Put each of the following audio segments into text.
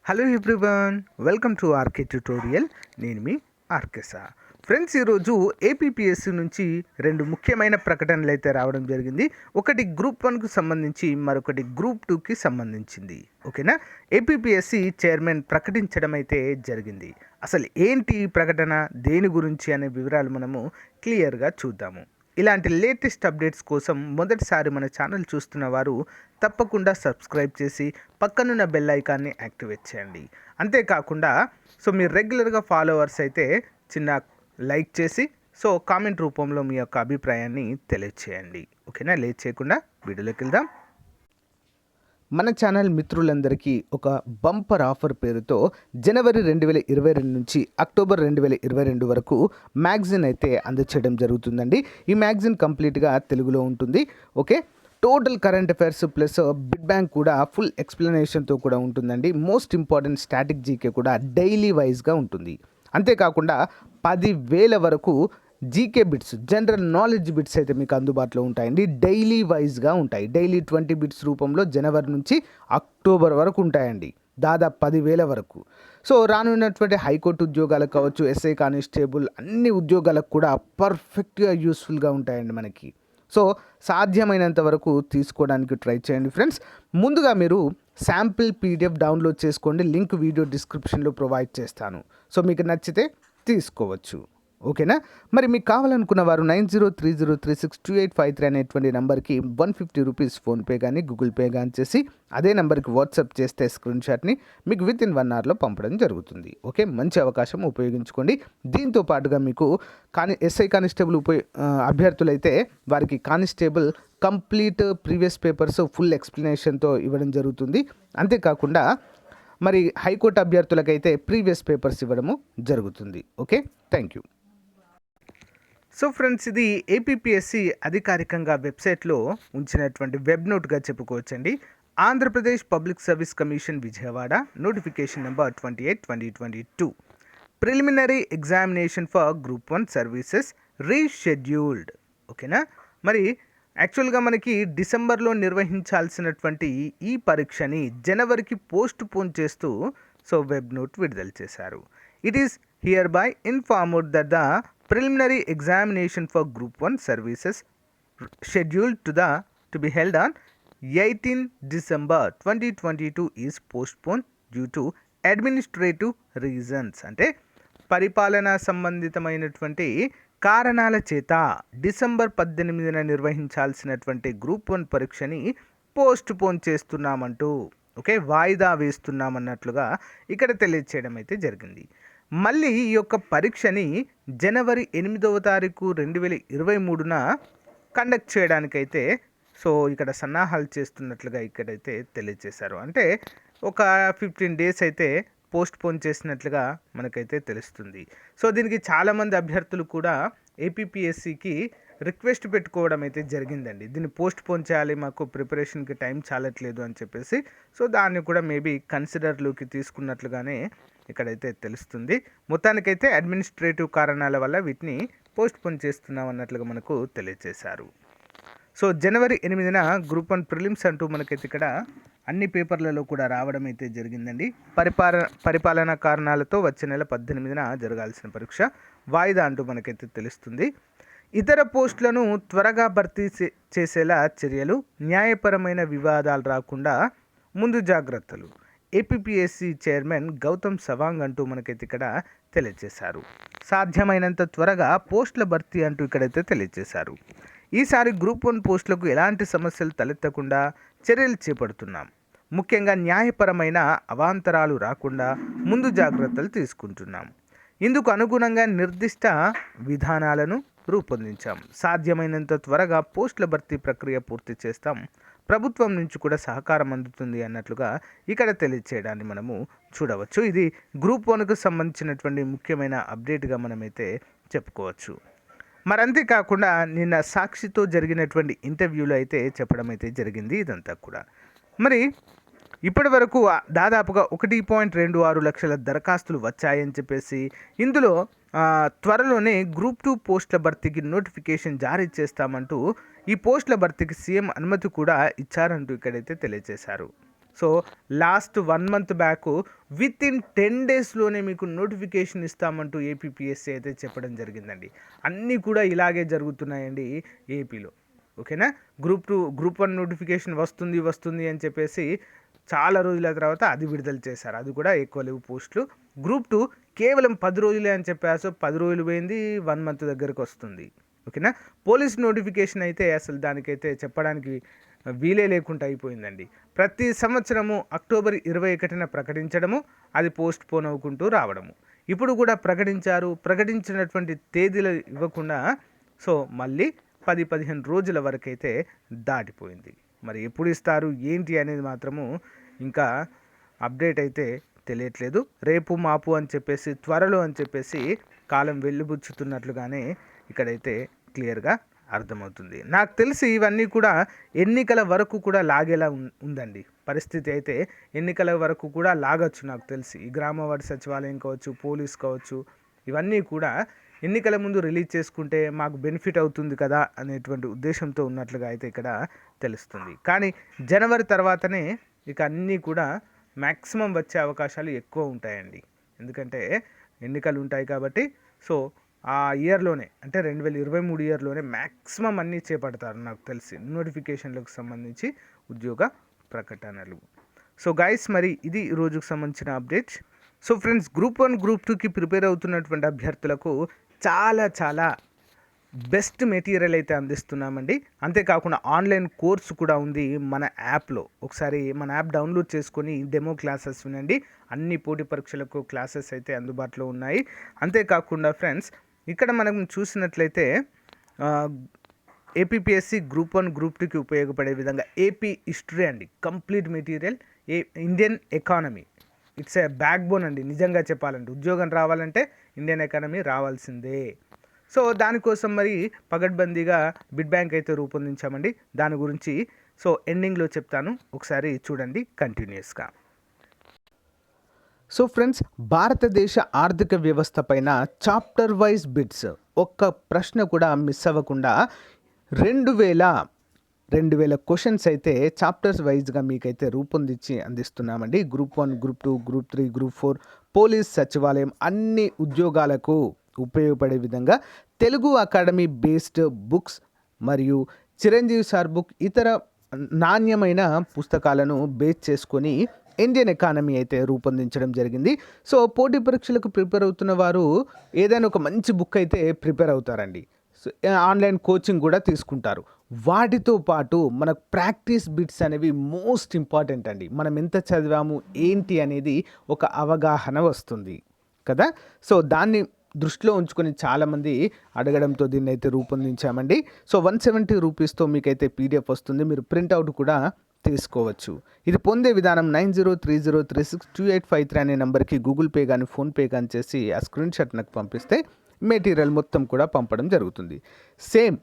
Hello everyone, welcome to RK tutorial. నేను మీ ఆర్కేసా. Friends, ఈరోజు ఏపీపీఎస్సీ నుంచి రెండు ముఖ్యమైన ప్రకటనలు అయితే రావడం జరిగింది. ఒకటి గ్రూప్ 1కు సంబంధించి, మరొకటి Group-2కి సంబంధించింది. ఓకేనా? ఏపీపీఎస్సీ చైర్మన్ ప్రకటించడం అయితే జరిగింది. అసలు ఏంటి ఈ ప్రకటన, దేని గురించి అనే వివరాలు మనము క్లియర్గా చూద్దాము. ఇలాంటి లేటెస్ట్ అప్డేట్స్ కోసం మొదటిసారి మన ఛానల్ చూస్తున్న వారు తప్పకుండా సబ్స్క్రైబ్ చేసి పక్కనున్న బెల్ ఐకాన్ని యాక్టివేట్ చేయండి. అంతేకాకుండా మీరు రెగ్యులర్గా ఫాలోవర్స్ అయితే చిన్న లైక్ చేసి కామెంట్ రూపంలో మీ యొక్క అభిప్రాయాన్ని తెలియచేయండి. ఓకేనా? లేట్ చేయకుండా వీడియోలోకి వెళ్దాం. మన ఛానల్ మిత్రులందరికీ ఒక బంపర్ ఆఫర్ పేరుతో జనవరి 2022 నుంచి అక్టోబర్ 2022 వరకు మ్యాగజైన్ అయితే అందచేయడం జరుగుతుందండి. ఈ మ్యాగజైన్ కంప్లీట్గా తెలుగులో ఉంటుంది. Okay, total current affairs plus bid bank కూడా ఫుల్ ఎక్స్ప్లెనేషన్తో కూడా ఉంటుందండి. మోస్ట్ ఇంపార్టెంట్ స్టాటిక్ జీకే కూడా డైలీ వైజ్గా ఉంటుంది. అంతేకాకుండా 10,000 వరకు GK bits, general knowledge bits అయితే మీకు అందుబాటులో ఉంటాయండి. డైలీ వైజ్గా ఉంటాయి. డైలీ 20 బిట్స్ రూపంలో జనవరి నుంచి అక్టోబర్ వరకు ఉంటాయండి. దాదాపు 10,000 వరకు. రానున్నటువంటి హైకోర్టు ఉద్యోగాలకు కావచ్చు, ఎస్ఐ కానిస్టేబుల్ అన్ని ఉద్యోగాలకు కూడా పర్ఫెక్ట్గా యూస్ఫుల్గా ఉంటాయండి మనకి. సాధ్యమైనంత వరకు తీసుకోవడానికి ట్రై చేయండి ఫ్రెండ్స్. ముందుగా మీరు శాంపిల్ పీడిఎఫ్ డౌన్లోడ్ చేసుకోండి. లింక్ వీడియో డిస్క్రిప్షన్లో ప్రొవైడ్ చేస్తాను. మీకు నచ్చితే తీసుకోవచ్చు. ఓకేనా? మరి మీకు కావాలనుకున్న వారు 9030362853 అనేటువంటి నెంబర్కి 150 రూపీస్ ఫోన్పే కానీ గూగుల్ పే కానీ చేసి అదే నెంబర్కి వాట్సాప్ చేస్తే స్క్రీన్ షాట్ని మీకు విత్ ఇన్ 1 అవర్లో పంపడం జరుగుతుంది. ఓకే, మంచి అవకాశం, ఉపయోగించుకోండి. దీంతో పాటుగా మీకు ఎస్ఐ కానిస్టేబుల్ అభ్యర్థులైతే వారికి constable complete previous papers full ఎక్స్ప్లెనేషన్తో ఇవ్వడం జరుగుతుంది. అంతేకాకుండా మరి హైకోర్టు అభ్యర్థులకైతే ప్రీవియస్ పేపర్స్ ఇవ్వడము జరుగుతుంది. Okay, thank you. ఫ్రెండ్స్, ఇది ఏపీపీఎస్సీ అధికారికంగా వెబ్సైట్లో ఉంచినటువంటి వెబ్ నోట్గా చెప్పుకోవచ్చండి. Andhra Pradesh public service commission Vijayawada notification number 28/2022 preliminary examination for Group-1 services rescheduled. ఓకేనా? మరి యాక్చువల్గా మనకి డిసెంబర్లో నిర్వహించాల్సినటువంటి ఈ పరీక్షని జనవరికి పోస్ట్ పోన్ చేస్తూ వెబ్ నోట్ విడుదల చేశారు. It is hereby informed that the preliminary examination for Group-1 services scheduled to be held on 18 December 2022 is postponed due to administrative reasons. అంటే పరిపాలనా సంబంధితమైనటువంటి కారణాల చేత డిసెంబర్ 18న నిర్వహించాల్సినటువంటి Group-1 పరీక్షని పోస్ట్ పోన్ చేస్తున్నామంటూ వాయిదా వేస్తున్నామన్నట్లుగా ఇక్కడ తెలియచేయడం అయితే జరిగింది. మళ్ళీ ఈ యొక్క పరీక్షని జనవరి 8వ తారీఖు 2023న కండక్ట్ చేయడానికైతే ఇక్కడ సన్నాహాలు చేస్తున్నట్లుగా ఇక్కడైతే తెలియజేశారు. అంటే ఒక 15 డేస్ అయితే పోస్ట్ పోన్ చేసినట్లుగా మనకైతే తెలుస్తుంది. దీనికి చాలామంది అభ్యర్థులు కూడా ఏపీపీఎస్సీకి రిక్వెస్ట్ పెట్టుకోవడం అయితే జరిగిందండి. దీన్ని పోస్ట్ పోన్ చేయాలి, మాకు ప్రిపరేషన్కి టైం చాలట్లేదు అని చెప్పేసి. దాన్ని కూడా మేబీ కన్సిడర్లోకి తీసుకున్నట్లుగానే ఇక్కడైతే తెలుస్తుంది. మొత్తానికైతే అడ్మినిస్ట్రేటివ్ కారణాల వల్ల వీటిని పోస్ట్ పోన్ చేస్తున్నాం అన్నట్లుగా మనకు తెలియజేశారు. జనవరి 8న Group-1 ప్రిలిమ్స్ అంటూ మనకైతే ఇక్కడ అన్ని పేపర్లలో కూడా రావడం అయితే జరిగిందండి. పరిపాలనా కారణాలతో వచ్చే నెల 18న జరగాల్సిన పరీక్ష వాయిదా అంటూ మనకైతే తెలుస్తుంది. ఇతర పోస్టులను త్వరగా భర్తీ చేసేలా చర్యలు, న్యాయపరమైన వివాదాలు రాకుండా ముందు జాగ్రత్తలు. ఏపీపీఎస్సీ చైర్మన్ గౌతమ్ సవాంగ్ అంటూ మనకైతే ఇక్కడ తెలియజేశారు. సాధ్యమైనంత త్వరగా పోస్టుల భర్తీ అంటూ ఇక్కడైతే తెలియజేశారు. ఈసారి Group-1 పోస్టులకు ఎలాంటి సమస్యలు తలెత్తకుండా చర్యలు చేపడుతున్నాం. ముఖ్యంగా న్యాయపరమైన అవాంతరాలు రాకుండా ముందు జాగ్రత్తలు తీసుకుంటున్నాం. ఇందుకు అనుగుణంగా నిర్దిష్ట విధానాలను రూపొందించాం. సాధ్యమైనంత త్వరగా పోస్టుల భర్తీ ప్రక్రియ పూర్తి చేస్తాం. ప్రభుత్వం నుంచి కూడా సహకారం అందుతుంది అన్నట్లుగా ఇక్కడ తెలియచేయడాన్ని మనము చూడవచ్చు. ఇది Group-1కు సంబంధించినటువంటి ముఖ్యమైన అప్డేట్గా మనమైతే చెప్పుకోవచ్చు. మరి అంతేకాకుండా నిన్న సాక్షితో జరిగినటువంటి ఇంటర్వ్యూలో అయితే చెప్పడం అయితే జరిగింది ఇదంతా కూడా. మరి ఇప్పటి వరకు దాదాపుగా 1.26 లక్షల దరఖాస్తులు వచ్చాయని చెప్పేసి, ఇందులో త్వరలోనే Group-2 పోస్టుల భర్తీకి నోటిఫికేషన్ జారీ చేస్తామంటూ ఈ పోస్టుల భర్తీకి సీఎం అనుమతి కూడా ఇచ్చారంటూ ఇక్కడైతే తెలియజేశారు. So last 1 month back with in 10 డేస్లోనే మీకు నోటిఫికేషన్ ఇస్తామంటూ ఏపీపీఎస్సీ అయితే చెప్పడం జరిగిందండి. అన్నీ కూడా ఇలాగే జరుగుతున్నాయండి ఏపీలో. ఓకేనా, గ్రూప్ 1 నోటిఫికేషన్ వస్తుంది అని చెప్పేసి చాలా రోజుల తర్వాత అది విడుదల చేశారు. అది కూడా ఎక్కువ లేవు పోస్టులు. గ్రూప్ 2 కేవలం 10 రోజులే అని చెప్పారు. 10 రోజులు పోయింది, 1 మంత్ దగ్గరకు వస్తుంది. ఓకేనా, పోలీస్ నోటిఫికేషన్ అయితే అసలు దానికైతే చెప్పడానికి వీలే లేకుండా అయిపోయిందండి. ప్రతి సంవత్సరము అక్టోబర్ 21న ప్రకటించడము, అది పోస్ట్ పోన్ అవ్వుకుంటూ రావడము. ఇప్పుడు కూడా ప్రకటించినటువంటి తేదీలు ఇవ్వకుండా సో మళ్ళీ 10-15 రోజుల వరకైతే దాటిపోయింది. మరి ఎప్పుడు ఇస్తారు ఏంటి అనేది మాత్రము ఇంకా అప్డేట్ అయితే తెలియట్లేదు. రేపు మాపు అని చెప్పేసి, త్వరలో అని చెప్పేసి కాలం వెళ్ళిబుచ్చుతున్నట్లుగానే ఇక్కడైతే క్లియర్గా అర్థమవుతుంది. నాకు తెలిసి ఇవన్నీ కూడా ఎన్నికల వరకు కూడా లాగేలా ఉందండి పరిస్థితి. అయితే ఎన్నికల వరకు కూడా లాగచ్చు నాకు తెలిసి. ఈ గ్రామ వార్డు సచివాలయం కావచ్చు, పోలీస్ కావచ్చు, ఇవన్నీ కూడా ఎన్నికల ముందు రిలీజ్ చేసుకుంటే మాకు బెనిఫిట్ అవుతుంది కదా అనేటువంటి ఉద్దేశంతో ఉన్నట్లుగా అయితే ఇక్కడ తెలుస్తుంది. కానీ జనవరి తర్వాతనే ఇక అన్నీ కూడా మ్యాక్సిమం వచ్చే అవకాశాలు ఎక్కువ ఉంటాయండి. ఎందుకంటే ఎన్నికలు ఉంటాయి కాబట్టి. సో ఆ ఇయర్లోనే, అంటే 2023 ఇయర్లోనే మ్యాక్సిమం అన్నీ చేపడతారు నాకు తెలిసి నోటిఫికేషన్లకు సంబంధించి ఉద్యోగ ప్రకటనలు. సో గైస్, మరి ఇది రోజుకు సంబంధించిన updates. So friends, group 1 group 2కి ప్రిపేర్ అవుతున్నటువంటి అభ్యర్థులకు చాలా బెస్ట్ మెటీరియల్ అయితే అందిస్తున్నామండి. అంతేకాకుండా ఆన్లైన్ కోర్సు కూడా ఉంది మన యాప్లో. ఒకసారి మన యాప్ డౌన్లోడ్ చేసుకొని డెమో క్లాసెస్ వినండి. అన్ని పోటీ పరీక్షలకు క్లాసెస్ అయితే అందుబాటులో ఉన్నాయి. అంతేకాకుండా ఫ్రెండ్స్, ఇక్కడ మనం చూసినట్లయితే ఏపీపీఎస్సీ గ్రూప్ 1 గ్రూప్ 2కి ఉపయోగపడే విధంగా ఏపీ హిస్టరీ అండి, complete material. Indian economy, it's a back bone అండి. నిజంగా చెప్పాలంటే ఉద్యోగం రావాలంటే ఇండియన్ ఎకానమీ రావాల్సిందే. సో దానికోసం మరి పగడ్బందీగా బిడ్ బ్యాంక్ అయితే రూపొందించామండి. దాని గురించి సో ఎండింగ్లో చెప్తాను, ఒకసారి చూడండి కంటిన్యూస్గా. సో ఫ్రెండ్స్, భారతదేశ ఆర్థిక వ్యవస్థ పైన చాప్టర్ వైజ్ బిడ్స్, ఒక్క ప్రశ్న కూడా మిస్ అవ్వకుండా 2000 క్వశ్చన్స్ అయితే చాప్టర్స్ వైజ్గా మీకైతే రూపొందించి అందిస్తున్నామండి. Group 1, group 2, group 3, group 4, police సచివాలయం అన్ని ఉద్యోగాలకు ఉపయోగపడే విధంగా తెలుగు అకాడమీ బేస్డ్ బుక్స్ మరియు చిరంజీవి సార్ బుక్, ఇతర నాణ్యమైన పుస్తకాలను బేస్ చేసుకొని ఇండియన్ ఎకానమీ అయితే రూపొందించడం జరిగింది. సో పోటీ పరీక్షలకు ప్రిపేర్ అవుతున్న వారు ఏదైనా ఒక మంచి బుక్ అయితే ప్రిపేర్ అవుతారండి. ఆన్లైన్ కోచింగ్ కూడా తీసుకుంటారు. వాటితో పాటు మనకు ప్రాక్టీస్ బిట్స్ అనేవి మోస్ట్ ఇంపార్టెంట్ అండి. మనం ఎంత చదివాము ఏంటి అనేది ఒక అవగాహన వస్తుంది కదా. సో దాన్ని దృష్టిలో ఉంచుకొని చాలామంది అడగడంతో దీన్ని అయితే రూపొందించామండి. సో 170 రూపీస్తో మీకైతే పీడిఎఫ్ వస్తుంది. మీరు ప్రింట్అవుట్ కూడా తీసుకోవచ్చు. ఇది పొందే విధానం 9030362853 అనే నెంబర్కి గూగుల్ పే కానీ ఫోన్పే కానీ చేసి ఆ స్క్రీన్ షాట్ నాకు పంపిస్తే మెటీరియల్ మొత్తం కూడా పంపడం జరుగుతుంది. సేమ్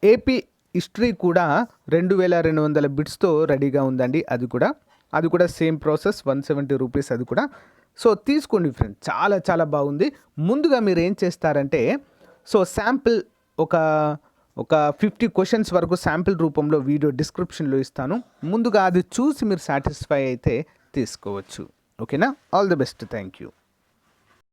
ఏపీ హిస్టరీ కూడా 2200 బిట్స్తో రెడీగా ఉందండి. అది కూడా సేమ్ ప్రాసెస్, 170 రూపీస్ అది కూడా. సో తీసుకోండి ఫ్రెండ్, చాలా బాగుంది. ముందుగా మీరు ఏం చేస్తారంటే, సో శాంపిల్ ఒక 50 క్వశ్చన్స్ వరకు శాంపిల్ రూపంలో వీడియో డిస్క్రిప్షన్లో ఇస్తాను. ముందుగా అది చూసి మీరు సాటిస్ఫై అయితే తీసుకోవచ్చు. ఓకేనా, all the best, thank you.